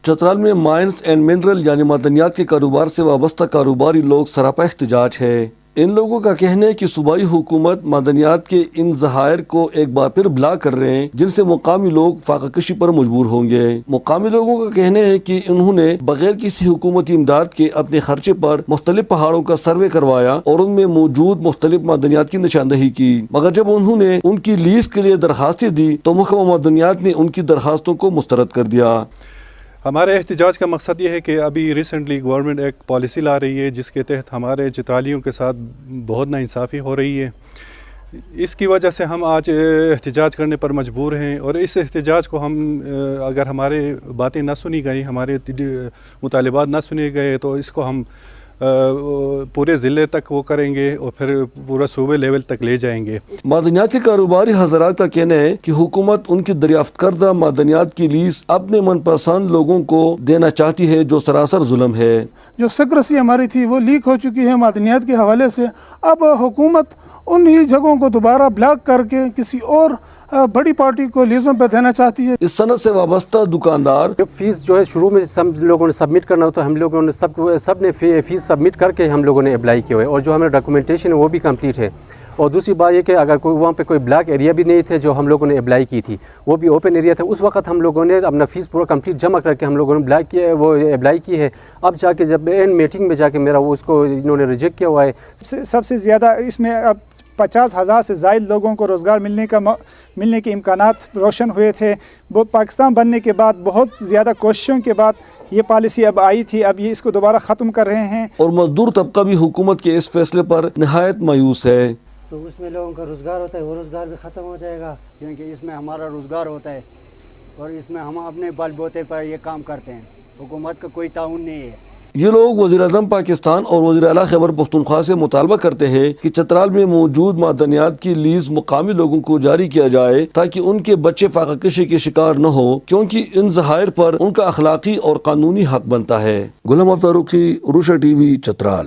چترال میں mines and mineral یعنی معدنیات کے کاروبار سے وابستہ کاروباری لوگ سراپا احتجاج ہے۔ ان لوگوں کا کہنا ہے کہ صوبائی حکومت معدنیات کے ان ذخائر کو ایک بار پھر بلاک کر رہے ہیں، جن سے مقامی لوگ فاقہ کشی پر مجبور ہوں گے۔ مقامی لوگوں کا کہنا ہے کہ انہوں نے بغیر کسی حکومتی امداد کے اپنے خرچے پر مختلف پہاڑوں کا سروے کروایا اور ان میں موجود مختلف معدنیات کی نشاندہی کی، مگر جب انہوں نے ان کی لیز کے لیے درخواستیں دی تو محکمہ معدنیات نے ان کی درخواستوں کو مسترد کر دیا۔ ہمارے احتجاج کا مقصد یہ ہے کہ ابھی ریسنٹلی گورنمنٹ ایک پالیسی لا رہی ہے جس کے تحت ہمارے چترالیوں کے ساتھ بہت ناانصافی ہو رہی ہے۔ اس کی وجہ سے ہم آج احتجاج کرنے پر مجبور ہیں، اور اس احتجاج کو ہم اگر ہمارے باتیں نہ سنی گئی، ہمارے مطالبات نہ سنے گئے، تو اس کو ہم پورے ضلع تک وہ کریں گے اور پھر پورا صوبے لیول تک لے جائیں گے۔ معدنیات کے کاروباری حضرات کا کہنا ہے کہ حکومت ان کی دریافت کردہ معدنیات کی لیز اپنے من پسند لوگوں کو دینا چاہتی ہے، جو سراسر ظلم ہے۔ جو سیکریسی ہماری تھی وہ لیک ہو چکی ہے معدنیات کے حوالے سے۔ اب حکومت انہی جگہوں کو دوبارہ بلاک کر کے کسی اور بڑی پارٹی کو لیزوں پہ دینا چاہتی ہے۔ اس صنعت سے وابستہ دکاندار فیس جو ہے شروع میں سب لوگوں نے سبمٹ کرنا ہوتا ہے، ہم لوگوں نے سب نے فیس سبمٹ کر کے ہم لوگوں نے اپلائی کیا ہے، اور جو ہمارا ڈاکومنٹیشن ہے وہ بھی کمپلیٹ ہے۔ اور دوسری بات یہ کہ اگر کوئی وہاں پہ کوئی بلیک ایریا بھی نہیں تھے جو ہم لوگوں نے اپلائی کی تھی، وہ بھی اوپن ایریا تھا، اس وقت ہم لوگوں نے اپنا فیس پورا کمپلیٹ جمع کر کے ہم لوگوں نے بلیک کیا ہے، وہ اپلائی کی ہے۔ اب جا کے جب اینڈ میٹنگ میں جا کے میرا وہ اس کو انہوں نے ریجیکٹ کیا ہوا ہے۔ سب سے زیادہ اس میں اب 50,000 سے زائد لوگوں کو روزگار ملنے کے امکانات روشن ہوئے تھے۔ وہ پاکستان بننے کے بعد بہت زیادہ کوششوں کے بعد یہ پالیسی اب آئی تھی، اب یہ اس کو دوبارہ ختم کر رہے ہیں۔ اور مزدور طبقہ بھی حکومت کے اس فیصلے پر نہایت مایوس ہے۔ تو اس میں لوگوں کا روزگار ہوتا ہے، وہ روزگار بھی ختم ہو جائے گا، کیونکہ اس میں ہمارا روزگار ہوتا ہے اور اس میں ہم اپنے بل بوتے پر یہ کام کرتے ہیں، حکومت کا کوئی تعاون نہیں ہے۔ یہ لوگ وزیر اعظم پاکستان اور وزیر اعلیٰ خیبر پختونخوا سے مطالبہ کرتے ہیں کہ چترال میں موجود معدنیات کی لیز مقامی لوگوں کو جاری کیا جائے تاکہ ان کے بچے فاقہ کشی کے شکار نہ ہو، کیونکہ ان ذخائر پر ان کا اخلاقی اور قانونی حق بنتا ہے۔ Ghulam Farooqui, روشا T V, Chitral.